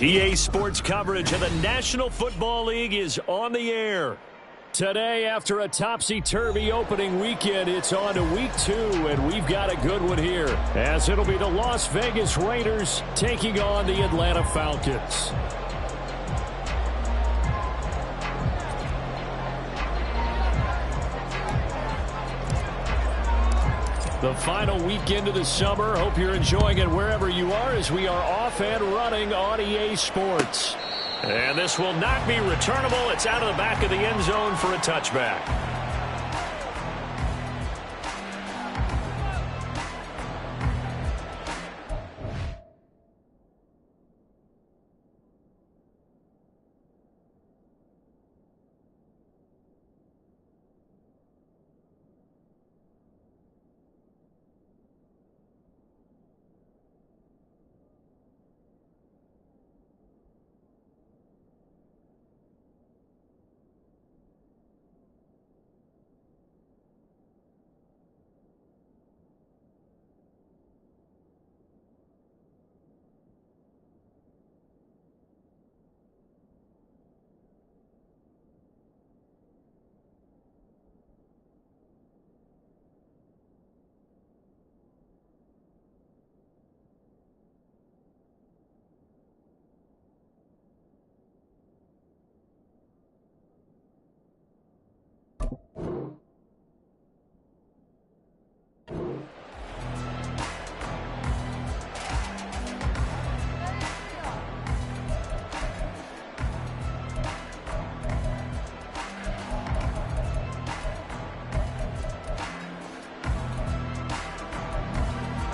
EA Sports coverage of the National Football League is on the air. Today, after a topsy-turvy opening weekend, it's on to week 2, and we've got a good one here, as it'll be the Las Vegas Raiders taking on the Atlanta Falcons. The final weekend of the summer. Hope you're enjoying it wherever you are as we are off and running on EA Sports. And this will not be returnable. It's out of the back of the end zone for a touchback.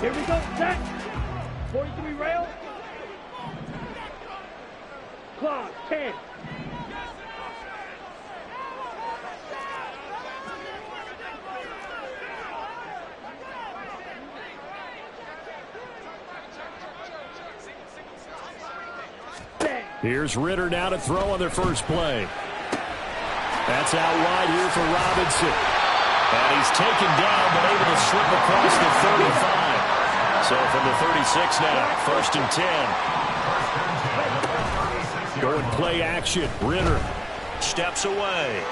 Here we go, set. 43 rail. Clock, 10. Here's Ritter now to throw on their first play. That's out wide here for Robinson. And he's taken down, but able to slip across the 35. So from the 36 now, 1st and 10. Going play action. Ritter steps away.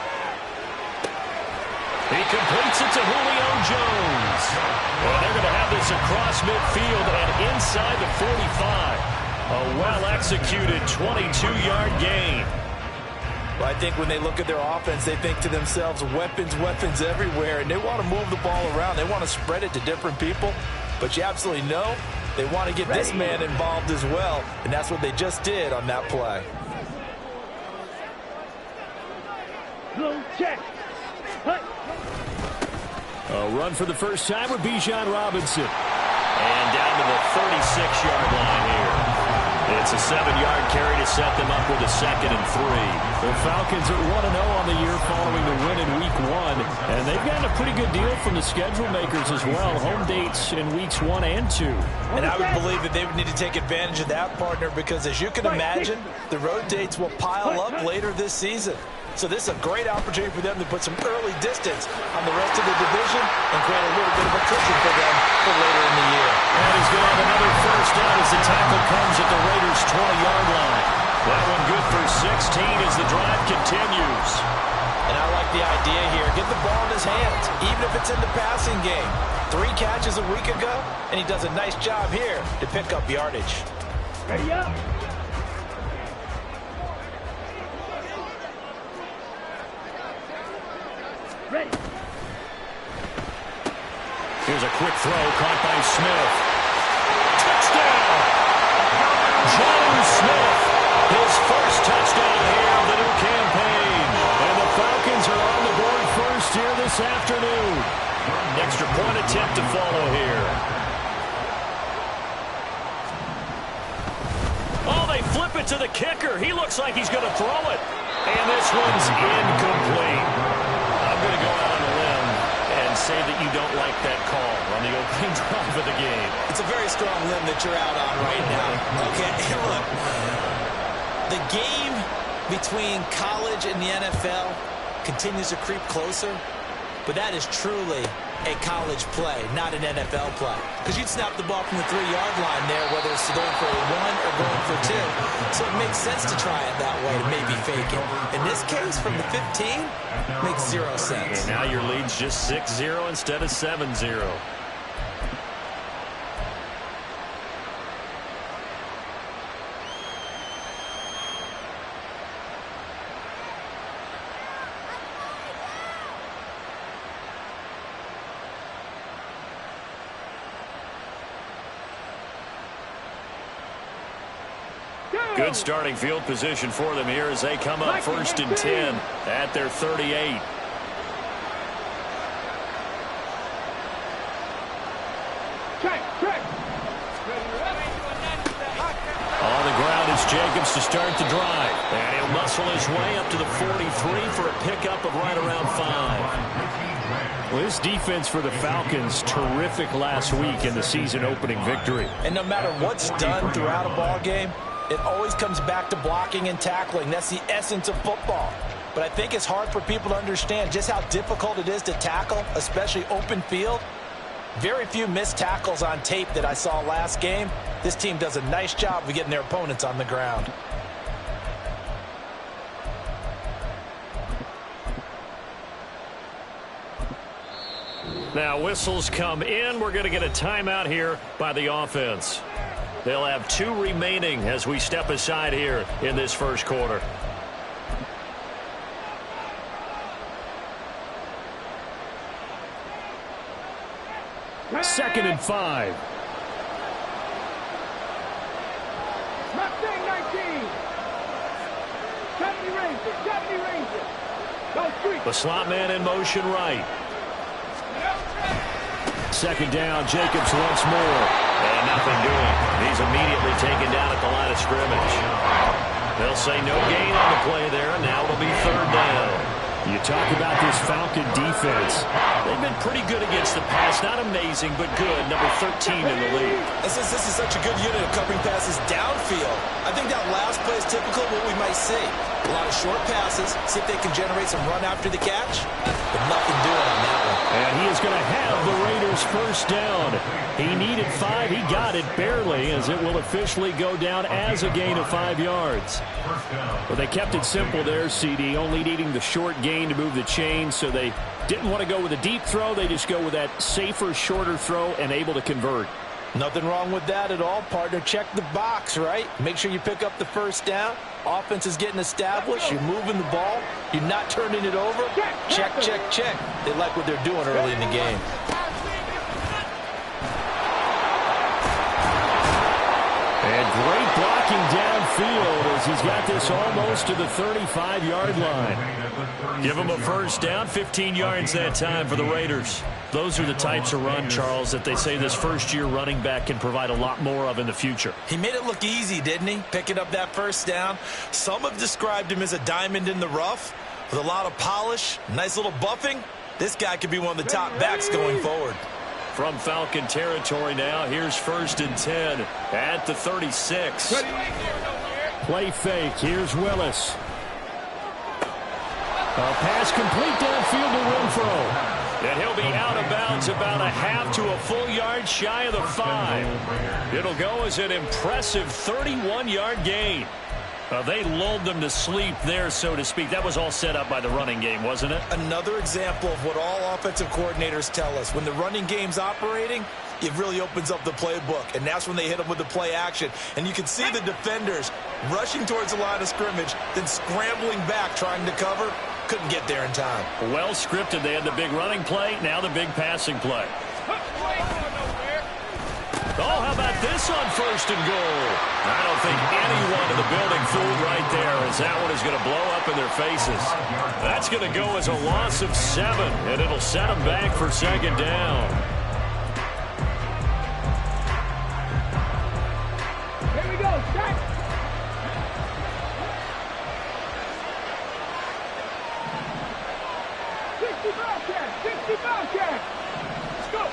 He completes it to Julio Jones. And they're going to have this across midfield and inside the 45. A well-executed 22-yard gain. Well, I think when they look at their offense, they think to themselves, weapons, weapons everywhere, and they want to move the ball around. They want to spread it to different people, but you absolutely know they want to get this man involved as well, and that's what they just did on that play. Blue check. Hut. A run for the first time with Bijan Robinson. And down to the 36-yard line here. It's a 7-yard carry to set them up with a 2nd and 3. The Falcons are 1-0 on the year following the win in Week 1. And they've gotten a pretty good deal from the schedule makers as well. Home dates in Weeks 1 and 2. And I would believe that they would need to take advantage of that, partner, because as you can imagine, the road dates will pile up later this season. So this is a great opportunity for them to put some early distance on the rest of the division and create a little bit of a cushion for them for later in the year. And he's going to have another first down as the tackle comes at the Raiders' 20-yard line. That one good for 16 as the drive continues. And I like the idea here. Get the ball in his hands, even if it's in the passing game. 3 catches a week ago, and he does a nice job here to pick up yardage. Ready up. Ready. Here's a quick throw caught by Smith. Touchdown! John Smith, his first touchdown here of the new campaign. And the Falcons are on the board first here this afternoon. Extra point attempt to follow here. Oh, they flip it to the kicker. He looks like he's going to throw it. And this one's incomplete. I'm going to go out on a limb and say that you don't like that call on the opening drive of the game. It's a very strong limb that you're out on right now. Okay, look, the game between college and the NFL continues to creep closer, but that is truly a college play, not an NFL play. Because you'd snap the ball from the 3-yard line there, whether it's going for a 1 or going for 2. So it makes sense to try it that way to maybe fake it. In this case, from the 15, makes 0 sense. And now your lead's just 6-0 instead of 7-0. Good starting field position for them here as they come up 1st and 10 at their 38. On the ground is Jacobs to start the drive. And he'll muscle his way up to the 43 for a pickup of right around 5. Well, this defense for the Falcons, terrific last week in the season-opening victory. And no matter what's done throughout a ball game, it always comes back to blocking and tackling. That's the essence of football. But I think it's hard for people to understand just how difficult it is to tackle, especially open field. Very few missed tackles on tape that I saw last game. This team does a nice job of getting their opponents on the ground. Now whistles come in. We're going to get a timeout here by the offense. They'll have 2 remaining as we step aside here in this first quarter. Second and 5. Mustang 19. 70 Ranger. 70 Ranger. Go street. The slot man in motion right. Second down, Jacobs once more. And nothing doing. He's immediately taken down at the line of scrimmage. They'll say no gain on the play there. Now it'll be 3rd down. You talk about this Falcon defense. They've been pretty good against the pass. Not amazing, but good. Number 13 in the league. And since this is such a good unit of covering passes downfield, I think that last play is typical of what we might see. A lot of short passes, see if they can generate some run after the catch, but nothing doing on that one. And he is going to have the Raiders first down. He needed 5. He got it barely, as it will officially go down as a gain of 5 yards. Well, they kept it simple there, CD, only needing the short gain to move the chain, so they didn't want to go with a deep throw. They just go with that safer, shorter throw and able to convert. Nothing wrong with that at all, partner. Check the box, right? Make sure you pick up the first down. Offense is getting established. You're moving the ball. You're not turning it over. Check, check, check. They like what they're doing early in the game. And great blocking downfield as he's got this almost to the 35-yard line. Give him a first down, 15 yards that time for the Raiders. Those are the types of run, Charles, that they say this first-year running back can provide a lot more of in the future. He made it look easy, didn't he? Picking up that first down. Some have described him as a diamond in the rough with a lot of polish, nice little buffing. This guy could be one of the top backs going forward. From Falcon territory now, here's 1st and 10 at the 36. Play fake. Here's Willis. A pass complete downfield to Renfro. And he'll be out of bounds about a half to a full yard shy of the 5. It'll go as an impressive 31-yard gain. They lulled them to sleep there, so to speak. That was all set up by the running game, wasn't it? Another example of what all offensive coordinators tell us. When the running game's operating, it really opens up the playbook, and that's when they hit them with the play action. And you can see the defenders rushing towards the line of scrimmage, then scrambling back trying to cover. Couldn't get there in time. Well scripted. They had the big running play, now the big passing play. Oh, how about this on 1st and goal? I don't think anyone in the building fooled right there, as that one is going to blow up in their faces. That's going to go as a loss of 7, and it'll set them back for 2nd down. Here we go. Set. Let's go.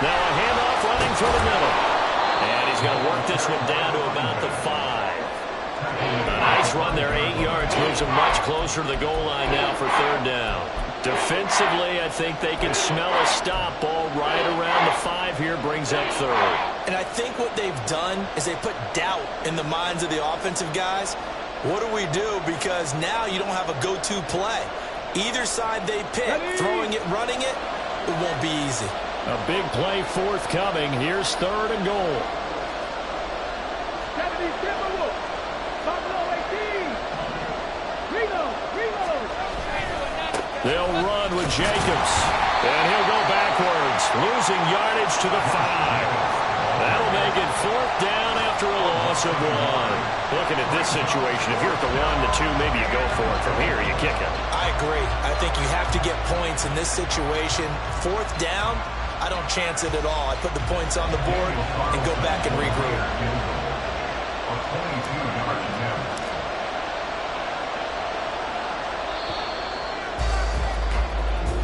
Now a handoff running through the middle. And he's going to work this one down to about the 5. A nice run there, 8 yards, moves them much closer to the goal line now for third down. Defensively, I think they can smell a stop. Ball right around the 5 here, brings up third. And I think what they've done is they put doubt in the minds of the offensive guys. What do we do? Because now you don't have a go-to play. Either side they pick, throwing it, running it, it won't be easy. A big play forthcoming. Here's third and goal. 70 Timberwolves. Buffalo 18. Ringo. They'll run with Jacobs. And he'll go backwards, losing yardage to the 5. That'll make it fourth down after a loss of 1. Looking at this situation, if you're at the 1, the 2, maybe you go for it. From here, you kick it. I agree. I think you have to get points in this situation. Fourth down, I don't chance it at all. I put the points on the board and go back and regroup.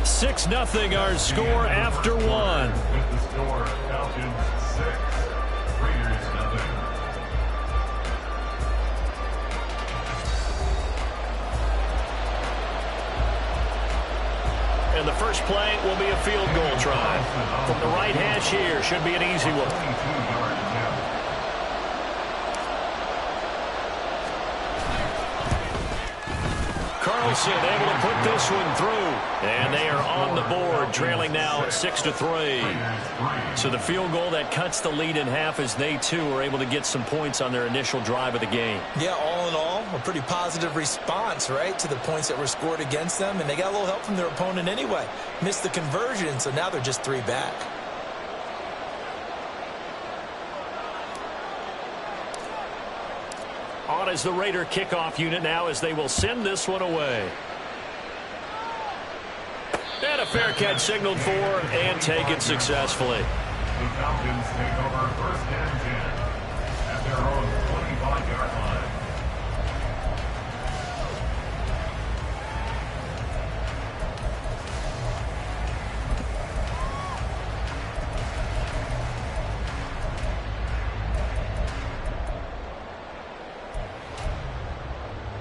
6-0 our score after 1. With the score, Falcons 6, Raiders 0. And the first play will be a field goal try. From the right hash here, should be an easy one. 22-yard attempt. Carlson able to put this one through. And they are on the board, trailing now 6-3. So the field goal that cuts the lead in half as they, too, are able to get some points on their initial drive of the game. Yeah, all in all, a pretty positive response, right, to the points that were scored against them. And they got a little help from their opponent anyway. Missed the conversion, so now they're just 3 back. On as the Raider kickoff unit now as they will send this one away. And a fair catch signaled for and taken successfully. The Falcons take over first and 10 at their own 25-yard line.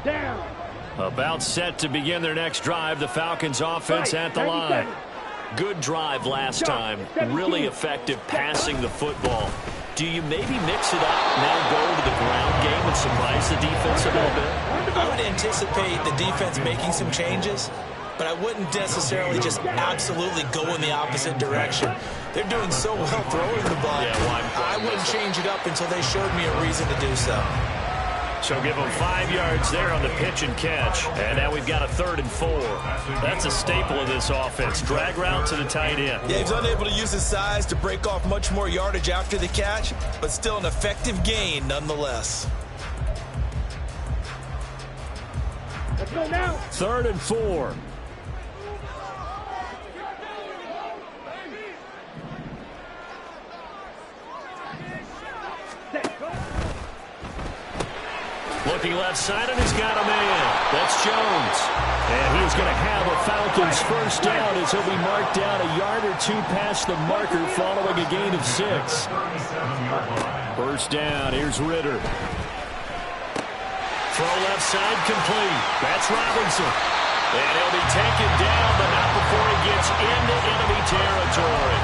Down. About set to begin their next drive. The Falcons offense at the line. Good drive last time. Really effective passing the football. Do you maybe mix it up, now go to the ground game and surprise the defense a little bit? I would anticipate the defense making some changes, but I wouldn't necessarily just absolutely go in the opposite direction. They're doing so well throwing the ball. I wouldn't change it up until they showed me a reason to do so. So give them 5 yards there on the pitch and catch. And now we've got a 3rd and 4. That's a staple of this offense. Drag route to the tight end. Yeah, he's unable to use his size to break off much more yardage after the catch, but still an effective gain nonetheless. Let's go now. 3rd and 4. Looking left side, and he's got a man. That's Jones. And he is going to have a Falcons first down as he'll be marked down a yard or 2 past the marker following a gain of 6. First down, here's Ritter. Throw left side complete. That's Robinson. And he'll be taken down, but not before he gets into enemy territory.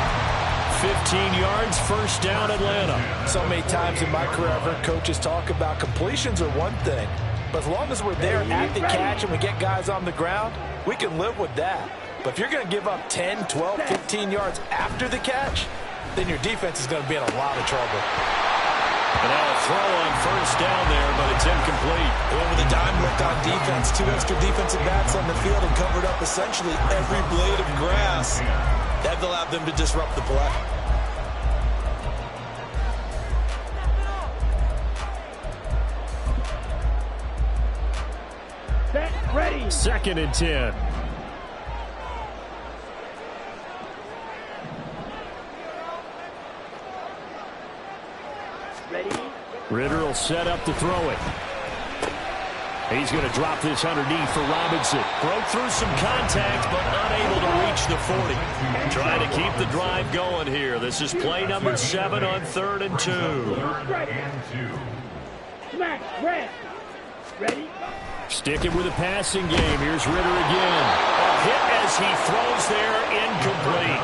15 yards, first down, Atlanta. So many times in my career, I've heard coaches talk about completions are one thing, but as long as we're there at the catch and we get guys on the ground, we can live with that. But if you're going to give up 10, 12, 15 yards after the catch, then your defense is going to be in a lot of trouble. And now a throw on first down there, but it's incomplete. They went with a dime look on defense. 2 extra defensive backs on the field and covered up essentially every blade of grass. That allowed them to disrupt the play. Set, ready. 2nd and 10. Ready. Ritter will set up to throw it. He's going to drop this underneath for Robinson. Broke through some contact, but unable to reach the 40. Trying to keep the drive going here. This is play number 7 on 3rd and 2. Smash, red. Ready? Sticking with the passing game. Here's Ritter again. A hit as he throws there, incomplete.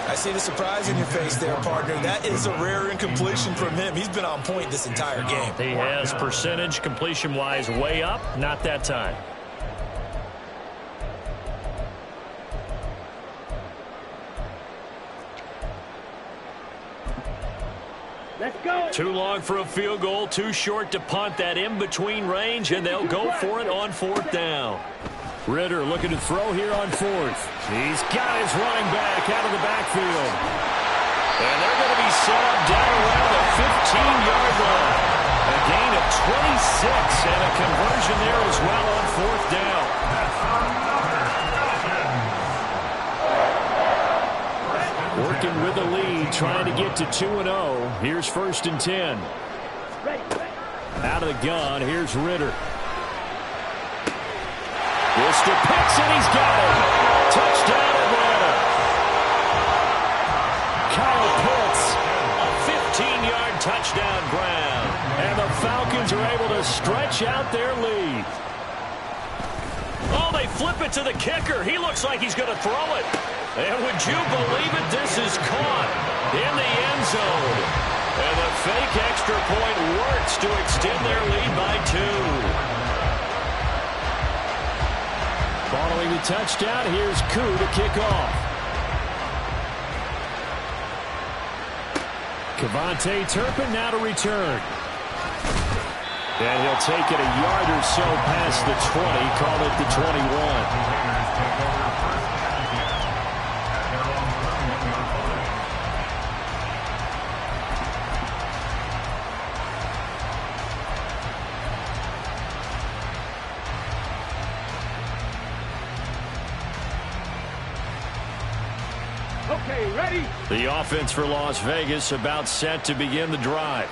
I see the surprise in your face there, partner. That is a rare incompletion from him. He's been on point this entire game. He has percentage completion-wise way up. Not that time. Let's go. Too long for a field goal, too short to punt that in-between range, and they'll go for it on fourth down. Ritter looking to throw here on fourth. He's got his running back out of the backfield. And they're going to be set up down around the 15-yard line. A gain of 26 and a conversion there as well on fourth down. Working with the lead, trying to get to 2-0. Here's 1st and 10. Out of the gun, here's Ritter. This to Pitts, and he's got it. Touchdown Atlanta. Kyle Pitts, a 15-yard touchdown ground. And the Falcons are able to stretch out their lead. Oh, they flip it to the kicker. He looks like he's going to throw it. And would you believe it, this is caught in the end zone. And the fake extra point works to extend their lead by 2. Following the touchdown, here's Koo to kick off. Kevontae Turpin now to return. And he'll take it a yard or so past the 20, call it the 21. Okay, ready? The offense for Las Vegas about set to begin the drive.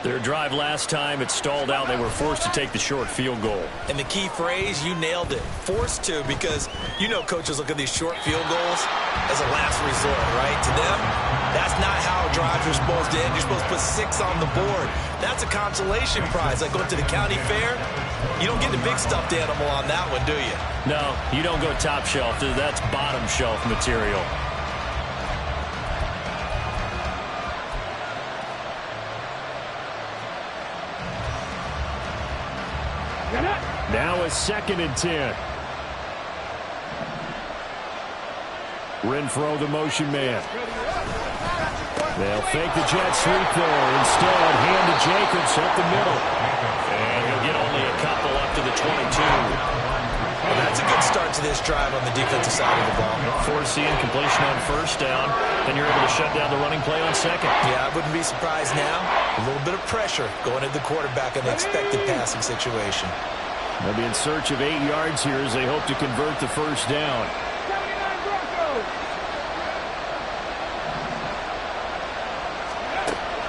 Their drive last time, it stalled out. They were forced to take the short field goal. And the key phrase, you nailed it. Forced to, because you know coaches look at these short field goals as a last resort, right? To them, that's not how drives are supposed to end. You're supposed to put 6 on the board. That's a consolation prize. Like going to the county fair, you don't get the big stuffed animal on that one, do you? No, you don't go top shelf. That's bottom shelf material. Now a 2nd and 10. Renfro, the motion man. They'll fake the jet sweep there. Instead, hand to Jacobs up the middle. And he'll get only a couple up to the 22. Well, that's a good start to this drive on the defensive side of the ball. Forcing completion on 1st down. Then you're able to shut down the running play on 2nd. Yeah, I wouldn't be surprised now. A little bit of pressure going at the quarterback in the expected passing situation. They'll be in search of 8 yards here as they hope to convert the 1st down. 79 Broncos.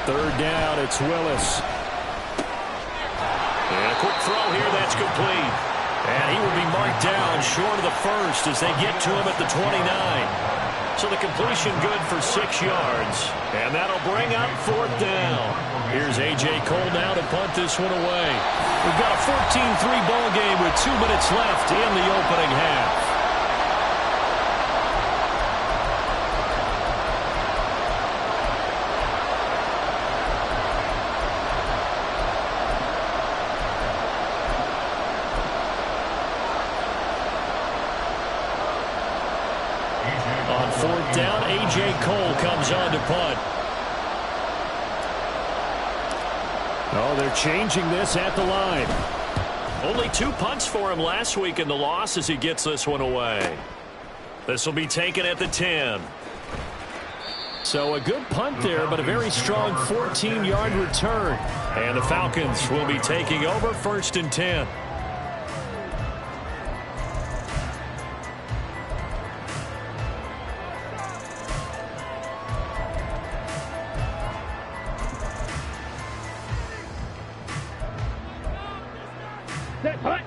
3rd down, it's Willis. And a quick throw here, that's complete. And he will be marked down short of the 1st as they get to him at the 29. So the completion good for 6 yards. And that'll bring up 4th down. Here's A.J. Cole now to punt this one away. We've got a 14-3 ball game with 2 minutes left in the opening half. On 4th down, A.J. Cole comes on to punt. Oh, they're changing this at the line. Only 2 punts for him last week in the loss as he gets this one away. This will be taken at the 10. So a good punt there, but a very strong 14-yard return. And the Falcons will be taking over 1st and 10.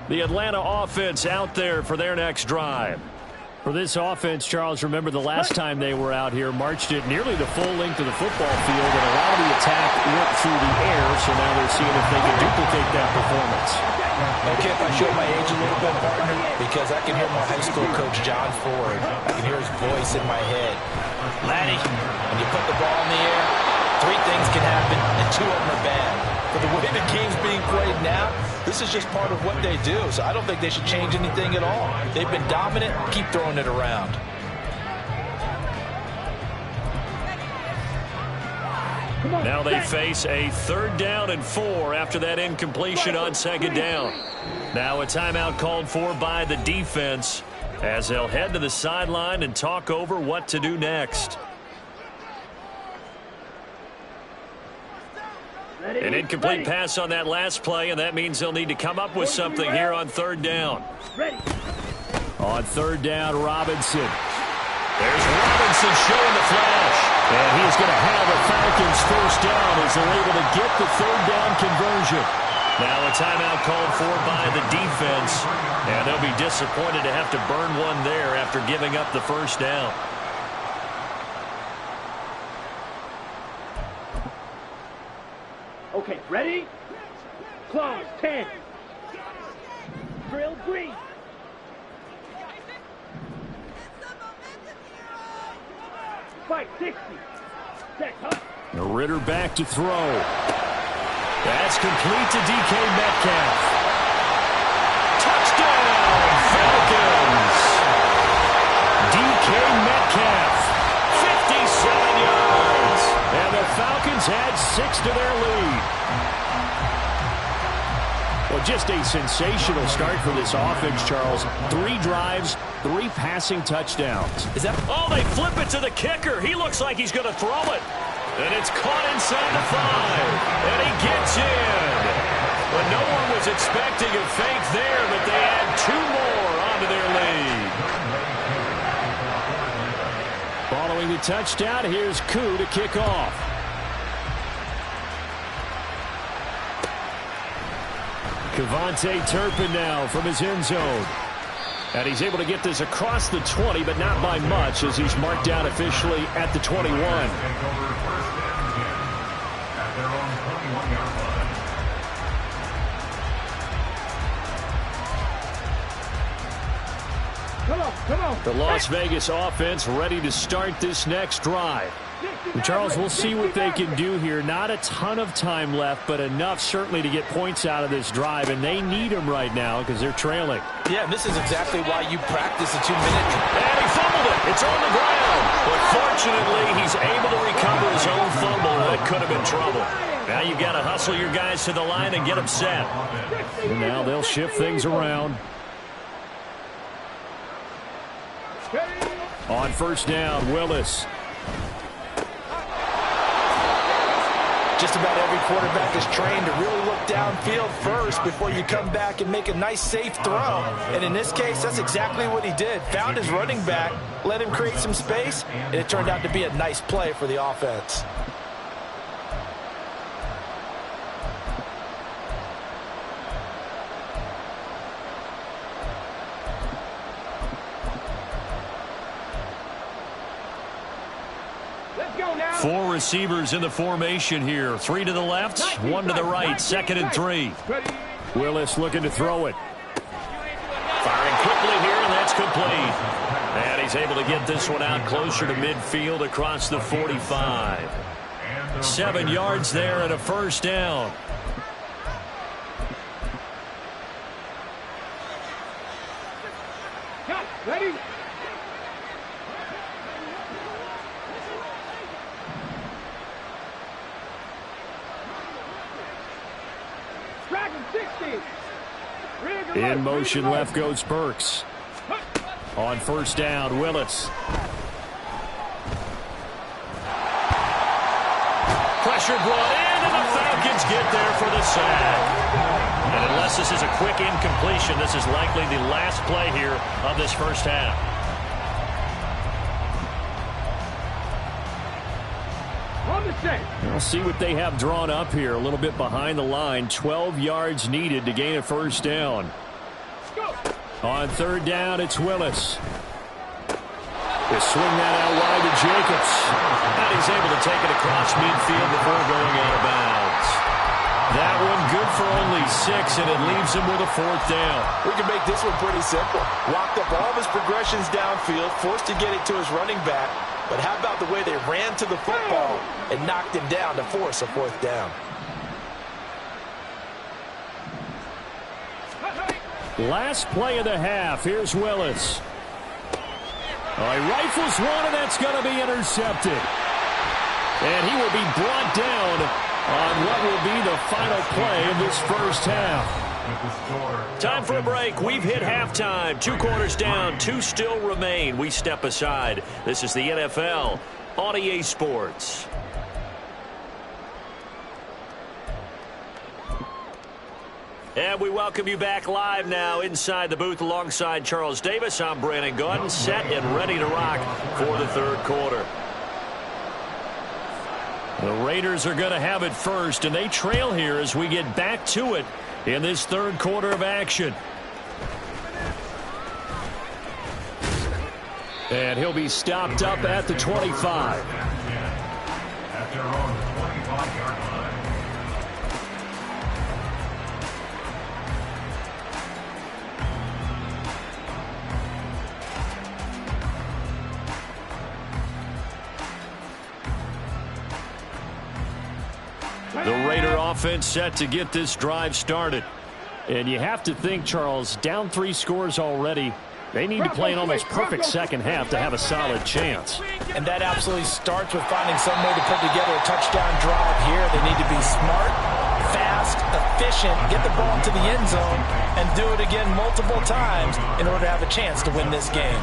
The Atlanta offense out there for their next drive. For this offense, Charles, remember the last time they were out here, marched it nearly the full length of the football field, and a lot of the attack went through the air, so now they're seeing if they can duplicate that performance. Okay, if I show my age a little bit, partner, because I can hear my high school coach, John Ford. I can hear his voice in my head. Laddie, when you put the ball in the air, 3 things can happen, and 2 of them are bad. But the way the game's being played now, this is just part of what they do. So I don't think they should change anything at all. They've been dominant. Keep throwing it around. Now they face a 3rd down and 4 after that incompletion on 2nd down. Now a timeout called for by the defense as they'll head to the sideline and talk over what to do next. An incomplete pass on that last play, and that means they'll need to come up with something here on 3rd down. On 3rd down, Robinson. There's Robinson showing the flash. And he's going to have a Falcons 1st down as they're able to get the 3rd down conversion. Now a timeout called for by the defense, and they'll be disappointed to have to burn one there after giving up the 1st down. Okay, ready? Close, 10. Drill green. Fight, 60. Set, up. Ritter back to throw. That's complete to DK Metcalf. Touchdown, Falcons! DK Metcalf, 57 yards. And the Falcons add 6 to their lead. Well, just a sensational start for this offense, Charles. 3 drives, 3 passing touchdowns. Oh, they flip it to the kicker. He looks like he's going to throw it. And it's caught inside the 5. And he gets in. But no one was expecting a fake there, but they add 2 more onto their lead. Following the touchdown, here's Koo to kick off. Kevontae Turpin now from his end zone. And he's able to get this across the 20, but not by much, as he's marked down officially at the 21. Come on. The Las Vegas offense ready to start this next drive. And Charles, we'll see what they can do here. Not a ton of time left, but enough certainly to get points out of this drive, and they need them right now because they're trailing. Yeah, this is exactly why you practice a 2-minute. And he fumbled it. It's on the ground. But fortunately, he's able to recover his own fumble. That could have been trouble. Now you've got to hustle your guys to the line and get them set. And now they'll shift things around. On 1st down, Willis. Just about every quarterback is trained to really look downfield first before you come back and make a nice, safe throw. And in this case, that's exactly what he did. Found his running back, let him create some space, and it turned out to be a nice play for the offense. Four receivers in the formation here. 3 to the left, 1 to the right. 2nd and 3. Willis looking to throw it. Firing quickly here, and that's complete. And he's able to get this one out closer to midfield across the 45. 7 yards there and a 1st down. Ready? In motion left goes Burks. On 1st down, Willis. Pressure brought in, and the Falcons get there for the sack. And unless this is a quick incompletion, this is likely the last play here of this 1st half. We'll see what they have drawn up here. A little bit behind the line. 12 yards needed to gain a 1st down. On 3rd down, it's Willis. They swing that out wide to Jacobs. And he's able to take it across midfield before going out of bounds. That one good for only 6, and it leaves him with a 4th down. We can make this one pretty simple. Walked up all of his progressions downfield, forced to get it to his running back. But how about the way they ran to the football and knocked him down to force a 4th down? Last play of the half. Here's Willis. He rifles one, and that's going to be intercepted. And he will be brought down on what will be the final play of this first half. Time for a break. We've hit halftime. 2 quarters down, 2 still remain. We step aside. This is the NFL on EA Sports. And we welcome you back live now inside the booth alongside Charles Davis. I'm Brandon Gaudin, set and ready to rock for the 3rd quarter. The Raiders are going to have it first, and they trail here as we get back to it in this 3rd quarter of action. And he'll be stopped up at the 25. At their own 25-yard line. The Raider offense set to get this drive started. And you have to think, Charles, down 3 scores already. They need to play an almost perfect second half to have a solid chance. And that absolutely starts with finding some way to put together a touchdown drive here. They need to be smart, fast, efficient, get the ball to the end zone, and do it again multiple times in order to have a chance to win this game.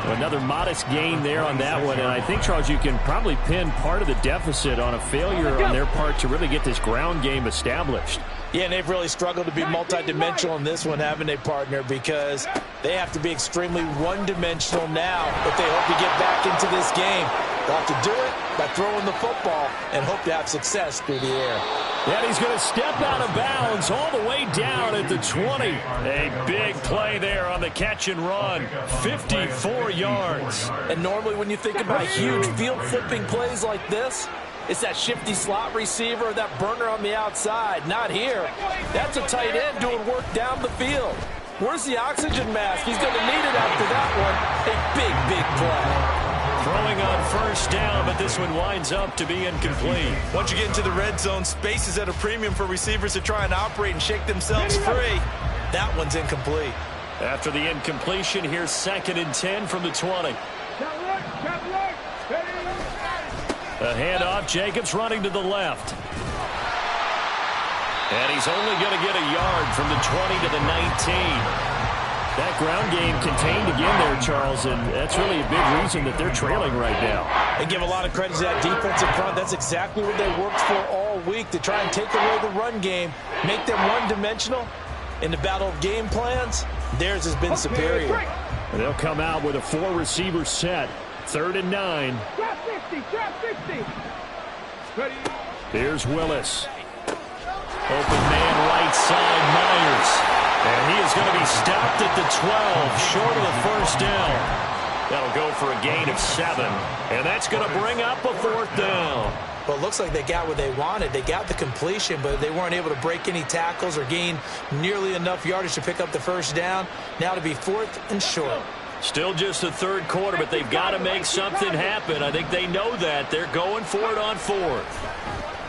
Another modest gain there on that one, and I think, Charles, you can probably pin part of the deficit on a failure on their part to really get this ground game established. Yeah, and they've really struggled to be multidimensional in this one, haven't they, partner? Because they have to be extremely one-dimensional now if they hope to get back into this game. They'll have to do it by throwing the football and hope to have success through the air. And he's going to step out of bounds all the way down at the 20. A big play there on the catch and run. 54 yards. And normally when you think about huge field-flipping plays like this, it's that shifty slot receiver, that burner on the outside. Not here. That's a tight end doing work down the field. Where's the oxygen mask? He's going to need it after that one. A big, big play. Throwing on first down, but this one winds up to be incomplete. Once you get into the red zone, space is at a premium for receivers to try and operate and shake themselves free. That one's incomplete. After the incompletion, here's 2nd and 10 from the 20. A handoff, Jacobs running to the left. And he's only going to get a yard from the 20 to the 19. That ground game contained again there, Charles, and that's really a big reason that they're trailing right now. They give a lot of credit to that defensive front. That's exactly what they worked for all week, to try and take away the run game, make them one-dimensional. In the battle of game plans, theirs has been superior. And they'll come out with a 4-receiver set. 3rd and 9. Drop 50, drop 50. Ready. Here's Willis. Open man right side, Myers. And he is going to be stopped at the 12, short of the first down. That'll go for a gain of 7. And that's going to bring up a 4th down. Well, it looks like they got what they wanted. They got the completion, but they weren't able to break any tackles or gain nearly enough yardage to pick up the first down. Now to be 4th and short. Still just the 3rd quarter, but they've got to make something happen. I think they know that. They're going for it on 4th.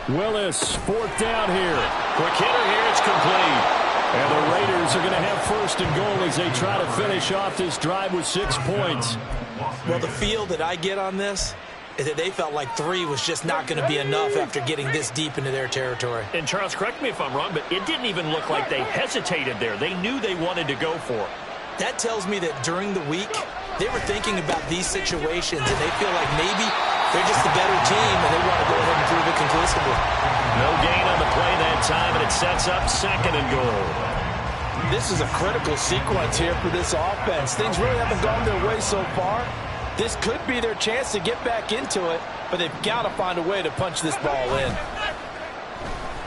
Willis, 4th down here. Quick hitter here. It's complete. And the Raiders are going to have 1st and goal as they try to finish off this drive with 6 points. Well, the feel that I get on this is that they felt like 3 was just not going to be enough after getting this deep into their territory. And Charles, correct me if I'm wrong, but it didn't even look like they hesitated there. They knew they wanted to go for it. That tells me that during the week, they were thinking about these situations, and they feel like maybe they're just the better team, and they want to go ahead and prove it conclusively. No gain on the play that time, and it sets up 2nd and goal. This is a critical sequence here for this offense. Things really haven't gone their way so far. This could be their chance to get back into it, but they've got to find a way to punch this ball in.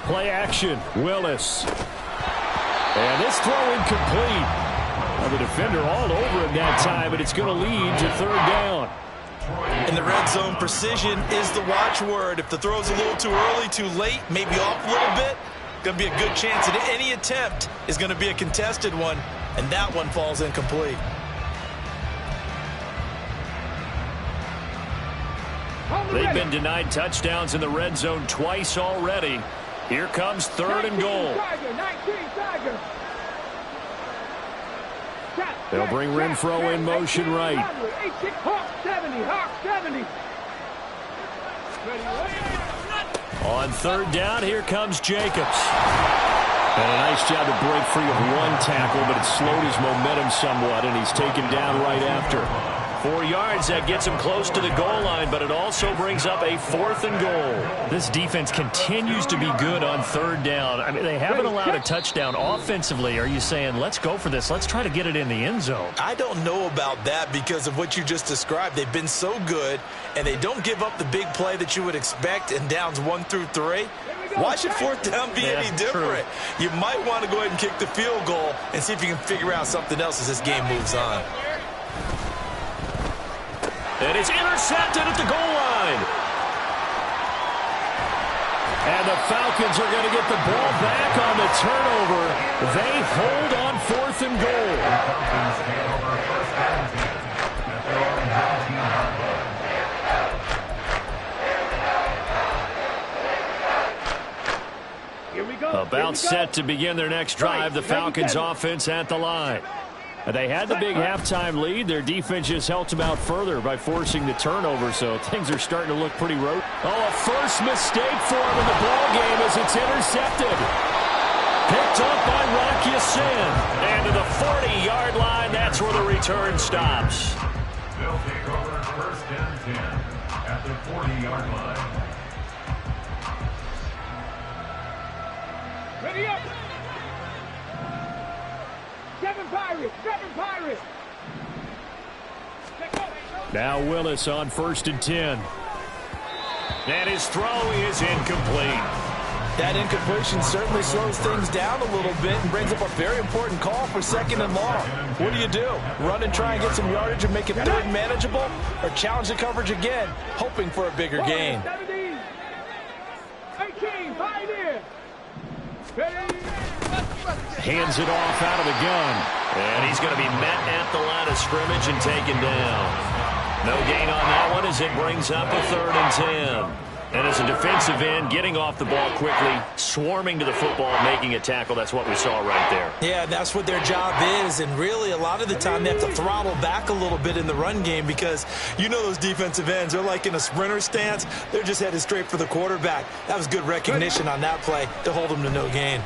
Play action, Willis. And this throw incomplete. Well, the defender all over him that time, and it's going to lead to third down. In the red zone, precision is the watchword. If the throw's a little too early, too late, maybe off a little bit, going to be a good chance that any attempt is going to be a contested one, and that one falls incomplete. They've been denied touchdowns in the red zone twice already. Here comes third and goal. They'll bring Renfro in motion right. On third down, here comes Jacobs. And a nice job to break free of one tackle, but it slowed his momentum somewhat, and he's taken down right after. 4 yards, that gets him close to the goal line, but it also brings up a fourth and goal. This defense continues to be good on third down. I mean, they haven't allowed a touchdown offensively. Are you saying, let's go for this, let's try to get it in the end zone? I don't know about that because of what you just described. They've been so good, and they don't give up the big play that you would expect in downs 1 through 3. Why should fourth down be any different? True. You might want to go ahead and kick the field goal and see if you can figure out something else as this game moves on. And it's intercepted at the goal line. And the Falcons are going to get the ball back on the turnover. They hold on fourth and goal. About set to begin their next drive. The Falcons offense at the line. They had the big halftime lead. Their defense just helped them out further by forcing the turnover, so things are starting to look pretty rote. Oh, a first mistake for him in the ball game as it's intercepted. Picked up by Rock Ya-Sin. And to the 40-yard line, that's where the return stops. They'll take over first and 10 at the 40-yard line. Ready up! Seven Pirates! Now Willis on first and 10. And his throw is incomplete. That incompletion certainly slows things down a little bit and brings up a very important call for second and long. What do? Run and try and get some yardage and make it third manageable, or challenge the coverage again, hoping for a bigger gain? 17, 18, Pioneer. Hands it off out of the gun. And he's going to be met at the line of scrimmage and taken down. No gain on that one as it brings up a third and 10. And as a defensive end, getting off the ball quickly, swarming to the football, making a tackle. That's what we saw right there. Yeah, that's what their job is. And really, a lot of the time, they have to throttle back a little bit in the run game because you know those defensive ends, they're like in a sprinter stance. They're just headed straight for the quarterback. That was good recognition on that play to hold them to no gain.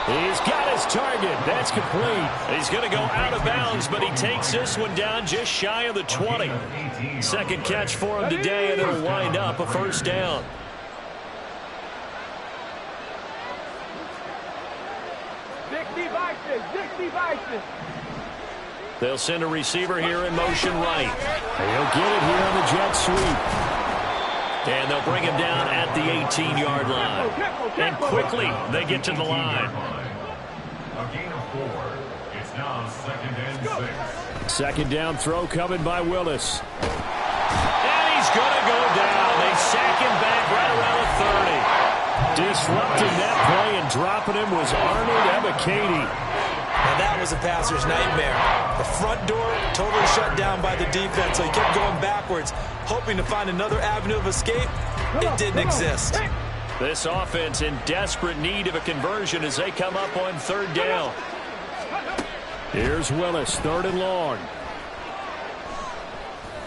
He's got his target. That's complete. He's going to go out of bounds, but he takes this one down just shy of the 20. Second catch for him today, and it'll wind up a first down. They'll send a receiver here in motion right. He'll get it here on the jet sweep. And they'll bring him down at the 18-yard line. And quickly, they get to the line. A gain of 4. It's now second and 6. Second down throw coming by Willis. And he's going to go down. They sack him back right around the 30. Disrupting that play and dropping him was Arnold Ebiketie. And that was a passer's nightmare. The front door totally shut down by the defense, so he kept going backwards, hoping to find another avenue of escape. It didn't exist. This offense in desperate need of a conversion as they come up on third down. Here's Willis, third and long.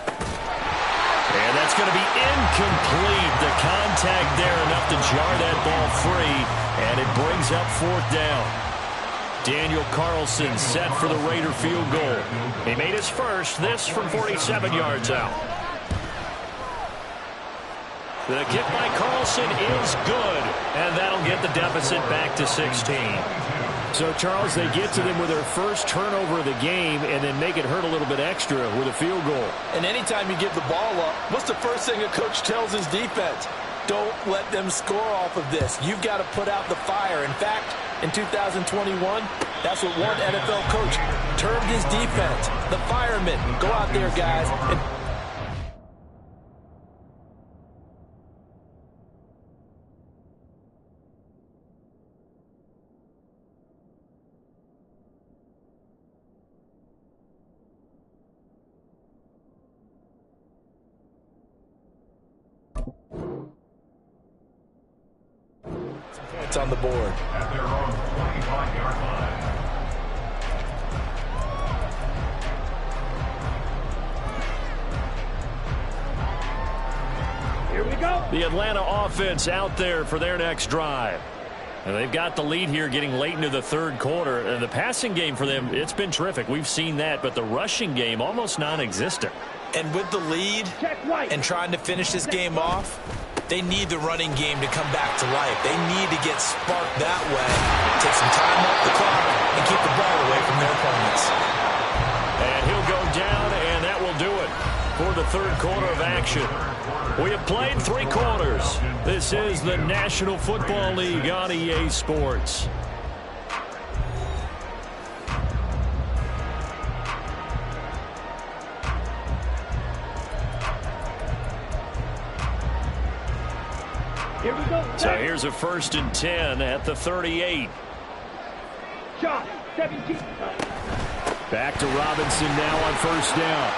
And that's going to be incomplete. The contact there enough to jar that ball free, and it brings up fourth down. Daniel Carlson set for the Raider field goal. He made his first, this from 47 yards out. The kick by Carlson is good, and that'll get the deficit back to 16. So, Charles, they get to them with their first turnover of the game and then make it hurt a little bit extra with a field goal. And anytime you give the ball up, what's the first thing a coach tells his defense? Don't let them score off of this. You've got to put out the fire. In fact, in 2021, that's what one NFL coach termed his defense, the firemen. Go out there, guys. Points on the board. At their own 25-yard line. Here we go. The Atlanta offense out there for their next drive. And they've got the lead here getting late into the third quarter. And the passing game for them, it's been terrific. We've seen that, but the rushing game almost non-existent. And with the lead and trying to finish this game off, they need the running game to come back to life. They need to get sparked that way, take some time off the clock, and keep the ball away from their opponents. And he'll go down, and that will do it for the third quarter of action. We have played 3 quarters. This is the National Football League on EA Sports. Here we go. So here's a 1st and 10 at the 38. Shot. 17. Back to Robinson now on 1st down.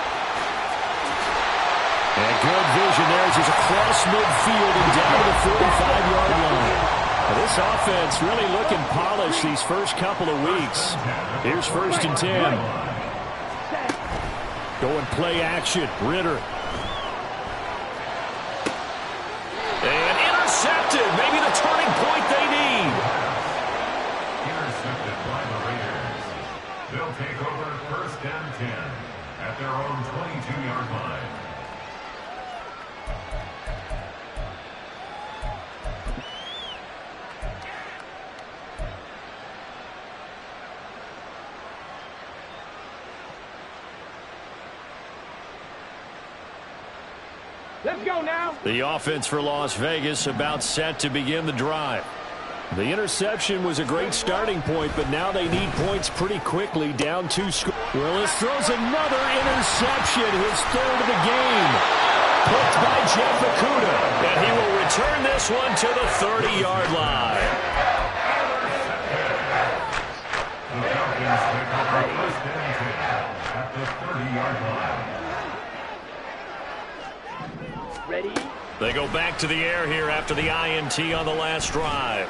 And good vision there as he's across midfield and down to the 45-yard line. Now this offense really looking polished these first couple of weeks. Here's 1st and 10. Going play action. Ritter. And intercepted. Maybe the turning point they need. Intercepted by the Raiders. They'll take over 1st and 10 at their own 22-yard line. Let's go now. The offense for Las Vegas about set to begin the drive. The interception was a great starting point, but now they need points pretty quickly, down 2 scores. Willis throws another interception, his 3rd of the game. Picked by Jeff Okudah, and he will return this one to the 30-yard line. The Falcons take over 1st and 10 at the 30-yard line. Ready? They go back to the air here after the INT on the last drive.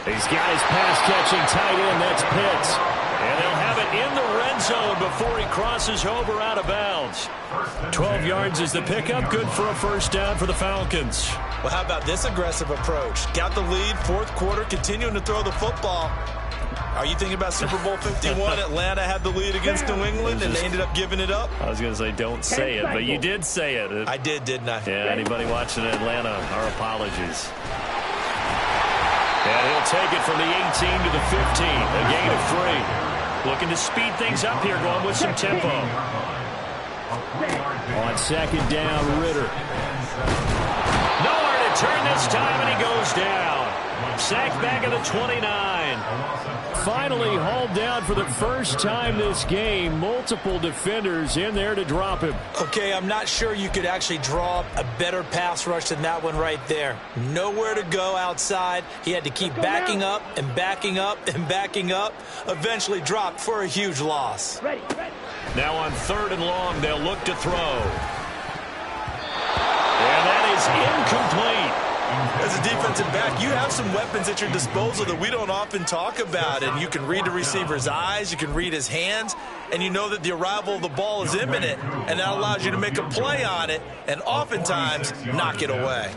These guys pass catching tight end, that's Pitts. And they'll have it in the red zone before he crosses over out of bounds. 12 yards is the pickup, good for a 1st down for the Falcons. Well, how about this aggressive approach? Got the lead, 4th quarter, continuing to throw the football. Are you thinking about Super Bowl 51? Atlanta had the lead against New England, and they ended up giving it up? I was going to say don't say it, but you did say it. I didn't I? Yeah, anybody watching Atlanta, our apologies. And he'll take it from the 18 to the 15, a gain of 3. Looking to speed things up here, going with some tempo. On 2nd down, Ritter. Nowhere to turn this time, and he goes down. Sacked back at the 29. Finally hauled down for the first time this game. Multiple defenders in there to drop him. Okay, I'm not sure you could actually draw up a better pass rush than that one right there. Nowhere to go outside. He had to keep backing up and backing up and backing up. Eventually dropped for a huge loss. Ready. Now on 3rd and long, they'll look to throw. And that is incomplete. As a defensive back, you have some weapons at your disposal that we don't often talk about. And you can read the receiver's eyes, you can read his hands, and you know that the arrival of the ball is imminent. And that allows you to make a play on it and oftentimes knock it away.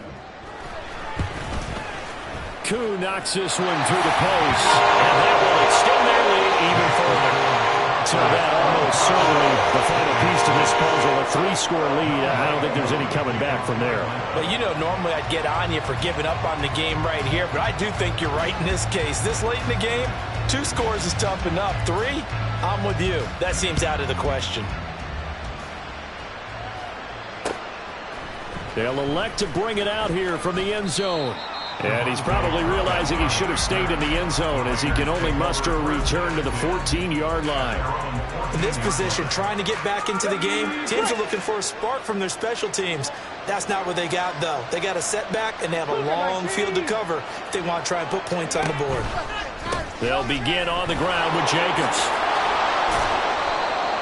Koo knocks this one through the post. And that will extend their lead even further. So that almost certainly the final piece to this puzzle, a 3-score lead. I don't think there's any coming back from there. Well, you know, normally I'd get on you for giving up on the game right here, but I do think you're right in this case. This late in the game, 2 scores is tough enough. 3, I'm with you. That seems out of the question. They'll elect to bring it out here from the end zone. And he's probably realizing he should have stayed in the end zone as he can only muster a return to the 14-yard line. In this position, trying to get back into the game, teams are looking for a spark from their special teams. That's not what they got, though. They got a setback, and they have a long field to cover if they want to try and put points on the board. They'll begin on the ground with Jacobs.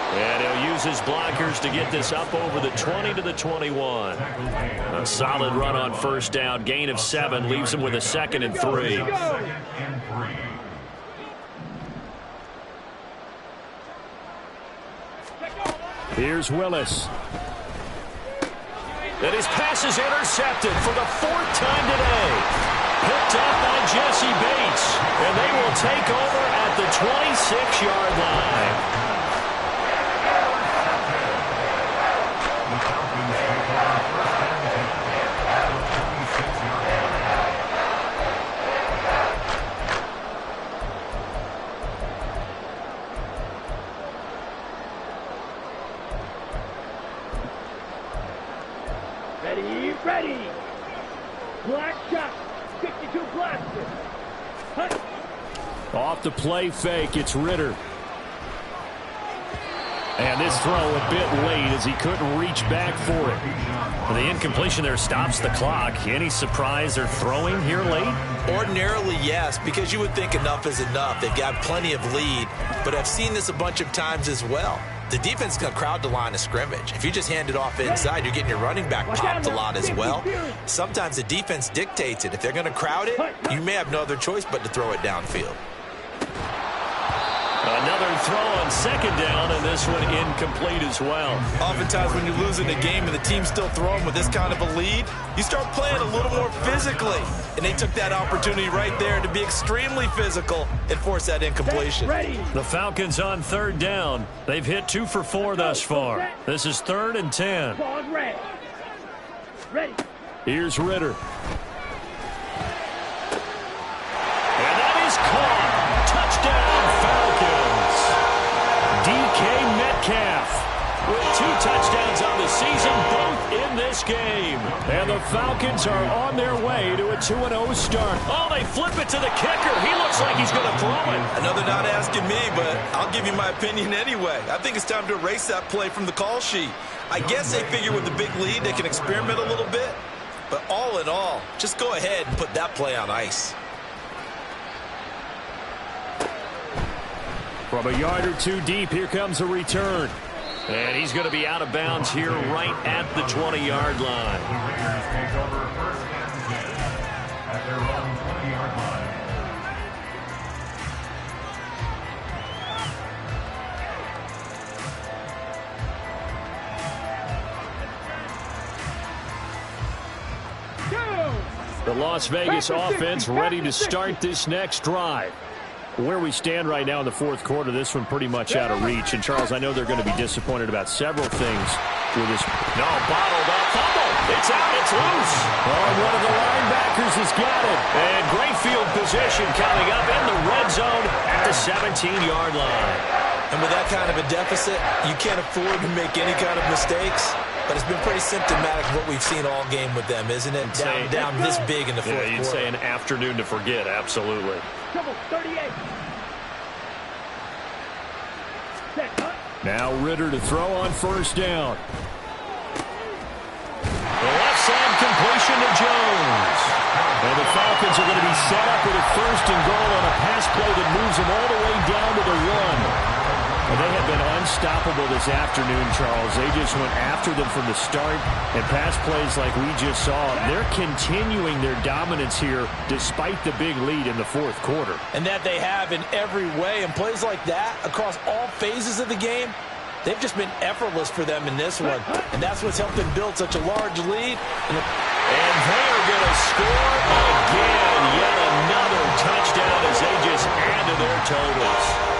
And he'll use his blockers to get this up over the 20 to the 21. A solid run on first down. Gain of 7 leaves him with a 2nd and 3. Here's Willis. And his pass is intercepted for the 4th time today. Picked up by Jesse Bates. And they will take over at the 26-yard line. Ready. Black shot. 62 blaster. Hunt. Off the play fake, it's Ritter. And this throw a bit late as he couldn't reach back for it. The incompletion there stops the clock. Any surprise they're throwing here late? Ordinarily, yes, because you would think enough is enough. They've got plenty of lead, but I've seen this a bunch of times as well. The defense is going to crowd the line of scrimmage. If you just hand it off inside, you're getting your running back popped a lot as well. Sometimes the defense dictates it. If they're going to crowd it, you may have no other choice but to throw it downfield. Another throw on 2nd down, and this one incomplete as well. Oftentimes when you're losing a game and the team's still throwing with this kind of a lead, you start playing a little more physically. And they took that opportunity right there to be extremely physical and force that incompletion. The Falcons on 3rd down. They've hit 2 for 4 thus far. This is 3rd and 10. Ready. Here's Ritter. And that is caught. Touchdown, Falcons. DK Metcalf with 2 touchdowns on the season, both in this game. And the Falcons are on their way to a 2-0 start. Oh, they flip it to the kicker. He looks like he's going to throw it. I know they're not asking me, but I'll give you my opinion anyway. I think it's time to erase that play from the call sheet. I guess they figure with the big lead they can experiment a little bit. But all in all, just go ahead and put that play on ice. From a yard or 2 deep, here comes a return. And he's going to be out of bounds here right at the 20-yard line. The Raiders take over 1st and 10 at their own 20-yard line. The Las Vegas offense ready to start this next drive. Where we stand right now in the 4th quarter, this one pretty much out of reach. And, Charles, I know they're going to be disappointed about several things with this. No, bottled up. Fumble. It's out. It's loose. Oh, one of the linebackers has got it. And great field position coming up in the red zone at the 17-yard line. And with that kind of a deficit, you can't afford to make any kind of mistakes. But it's been pretty symptomatic of what we've seen all game with them, isn't it? Down this big in the 4th quarter. You'd say an afternoon to forget, absolutely. 38. Now Ritter to throw on 1st down. The left side completion to Jones. And the Falcons are going to be set up with a 1st and goal on a pass play that moves them all the way down to the 1. Well, they have been unstoppable this afternoon, Charles. They just went after them from the start, and pass plays like we just saw. They're continuing their dominance here despite the big lead in the 4th quarter. And that they have in every way. And plays like that across all phases of the game, they've just been effortless for them in this one. And that's what's helped them build such a large lead. And they are going to score again. Yet another touchdown as they just add to their totals.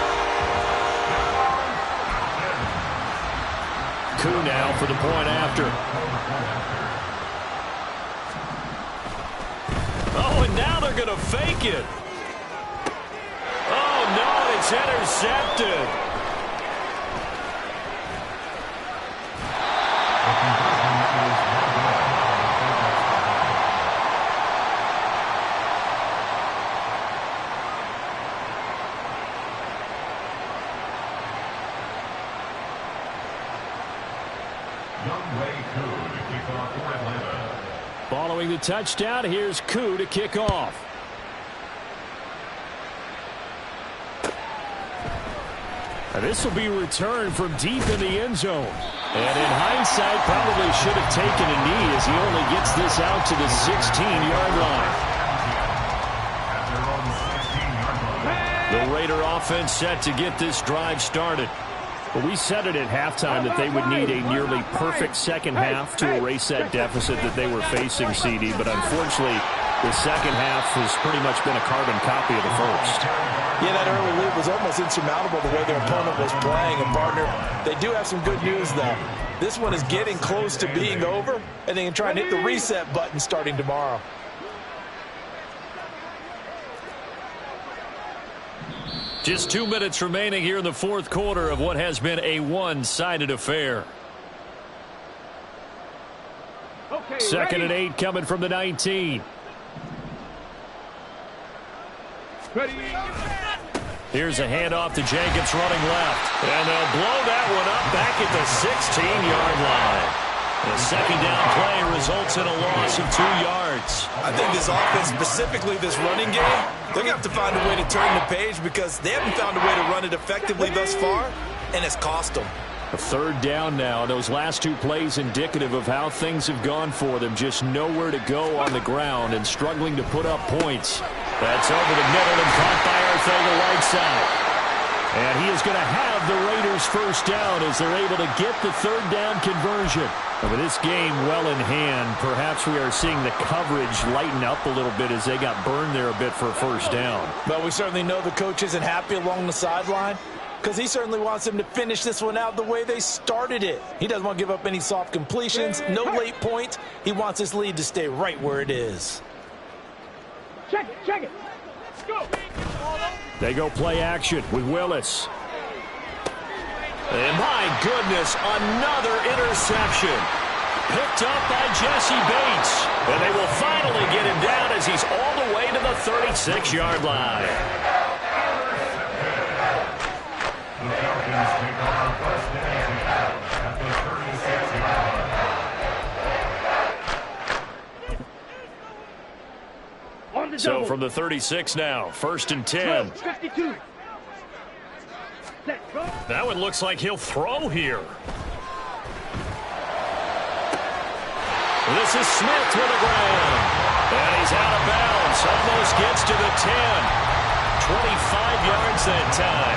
Coup now for the point after. Oh, and now they're going to fake it. Oh, no, it's intercepted. Following the touchdown, here's Koo to kick off. And this will be returned from deep in the end zone. And in hindsight, probably should have taken a knee as he only gets this out to the 16-yard line. The Raider offense set to get this drive started. But we said it at halftime that they would need a nearly perfect second half to erase that deficit that they were facing, CD. But unfortunately, the second half has pretty much been a carbon copy of the first. Yeah, that early lead was almost insurmountable the way their opponent was playing. And, partner, they do have some good news, though. This one is getting close to being over, and they can try and hit the reset button starting tomorrow. Just 2 minutes remaining here in the fourth quarter of what has been a one-sided affair. Okay, Second ready? and 8 coming from the 19. Ready? Here's a handoff to Jenkins running left. And they'll blow that one up back at the 16-yard line. The second down play results in a loss of 2 yards. I think this offense, specifically this running game, they're going to have to find a way to turn the page because they haven't found a way to run it effectively thus far, and it's cost them. A third down now. Those last 2 plays indicative of how things have gone for them. Just nowhere to go on the ground and struggling to put up points. That's over the middle and caught by Arthur right side. And he is going to have the Raiders first down as they're able to get the third down conversion. And with this game well in hand, perhaps we are seeing the coverage lighten up a little bit as they got burned there a bit for a first down. But we certainly know the coach isn't happy along the sideline because he certainly wants them to finish this one out the way they started it. He doesn't want to give up any soft completions, no late points. He wants his lead to stay right where it is. Check it. Go. They go play action with Willis. And my goodness, another interception. Picked up by Jesse Bates. And they will finally get him down as he's all the way to the 36-yard line. The Falcons take over first and 10 at the 36-yard line. On the So double. from the 36 now, first and 10. 52. Let's go. That one looks like he'll throw here. This is Smith with a grab. And he's out of bounds. Almost gets to the 10. 25 yards that time.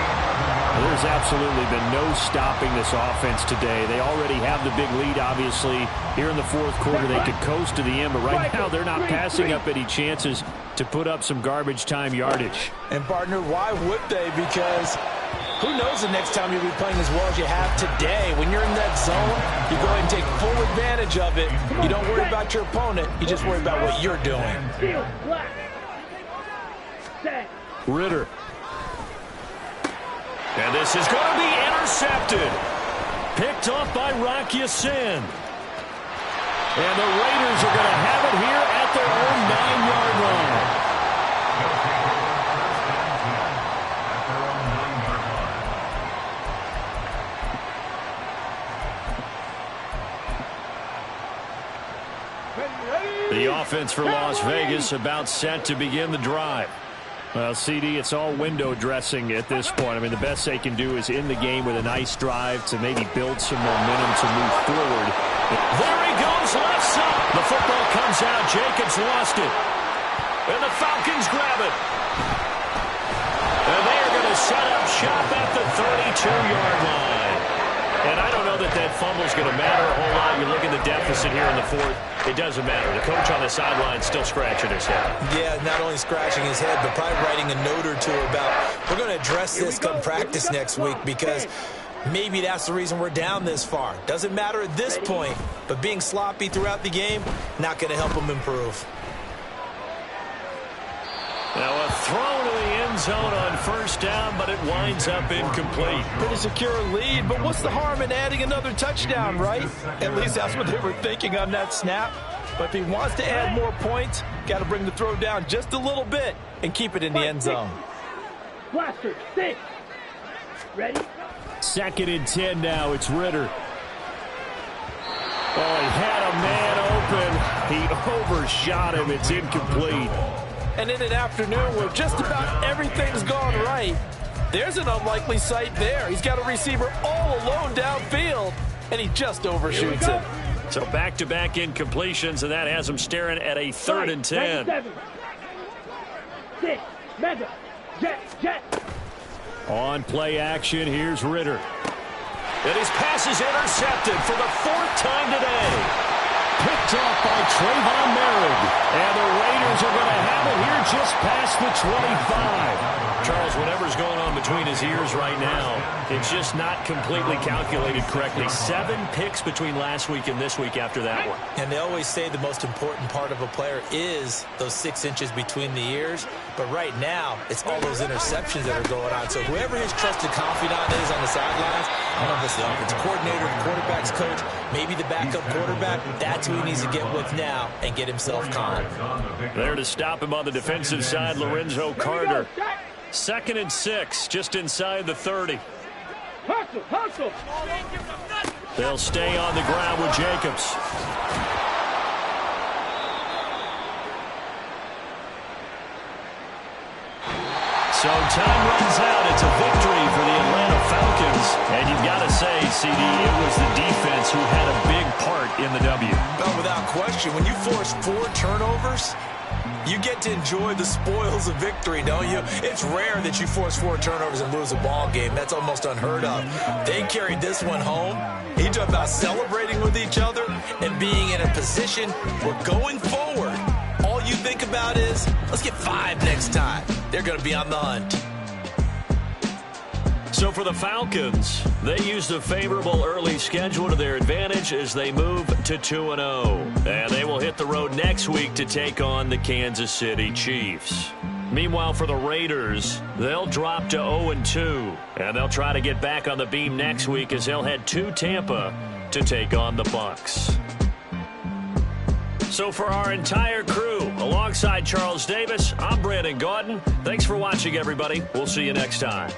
There's absolutely been no stopping this offense today. They already have the big lead, obviously. Here in the fourth quarter, they could coast to the end, but right now they're not passing up any chances to put up some garbage time yardage. And, partner, why would they? Because who knows the next time you'll be playing as well as you have today. When you're in that zone, you go ahead and take full advantage of it. You don't worry about your opponent. You just worry about what you're doing. Steel, black. Set. Ritter. And this is going to be intercepted. Picked off by Rock Ya-Sin. And the Raiders are going to have it here at their own 9-yard line. They'll take over first and 10 at their own 9-yard line. Ready. The offense for Las Vegas about set to begin the drive. Well, CD, it's all window dressing at this point. I mean, the best they can do is in the game with a nice drive to maybe build some momentum to move forward. There he goes, left side. The football comes out. Jacobs lost it. And the Falcons grab it. And they are going to set up shop at the 32-yard line. And I don't know that that fumble is going to matter a whole lot. You look at the deficit here in the fourth. It doesn't matter. The coach on the sideline still scratching his head. Yeah, not only scratching his head, but probably writing a note or two about, we're going to address this come practice next week because maybe that's the reason we're down this far. Doesn't matter at this point, but being sloppy throughout the game, not going to help them improve. Now a throw to the end zone on first down, but it winds up incomplete. Pretty secure lead, but what's the harm in adding another touchdown, right? At least that's what they were thinking on that snap. But if he wants to add more points, got to bring the throw down just a little bit and keep it in the end zone. Blaster, stay. Ready? Second and 10 now. It's Ritter. Oh, he had a man open. He overshot him. It's incomplete. And in an afternoon where just about everything's gone right, there's an unlikely sight there. He's got a receiver all alone downfield, and he just overshoots it. So back-to-back incompletions, and that has him staring at a 3rd and 10. 6, mega, jet. On play action, here's Ritter. And his pass is intercepted for the 4th time today. Picked off by Trayvon Merritt. And the Raiders are going to have it here just past the 25. Charles, whatever's going on between his ears right now, it's just not completely calculated correctly. 7 picks between last week and this week after that one. And they always say the most important part of a player is those 6 inches between the ears. But right now, it's all those interceptions that are going on. So whoever his trusted confidant is on the sidelines, I don't know if it's the offensive coordinator, the quarterback's coach, maybe the backup quarterback, that's who he needs to get with now and get himself calm. There to stop him on the defensive side, Lorenzo Carter. 2nd and 6, just inside the 30. Hustle. They'll stay on the ground with Jacobs. So time runs out. It's a victory for the Atlanta Falcons. And you've got to say, CD, it was the defense who had a big part in the W. But without question, when you force 4 turnovers, you get to enjoy the spoils of victory, don't you? It's rare that you force 4 turnovers and lose a ball game. That's almost unheard of. They carried this one home. He talked about celebrating with each other and being in a position where going forward, all you think about is, let's get 5 next time. They're going to be on the hunt. So for the Falcons, they used a favorable early schedule to their advantage as they move to 2-0. And they will hit the road next week to take on the Kansas City Chiefs. Meanwhile, for the Raiders, they'll drop to 0-2. And they'll try to get back on the beam next week as they'll head to Tampa to take on the Bucs. So for our entire crew, alongside Charles Davis, I'm Brandon Gaudin. Thanks for watching, everybody. We'll see you next time.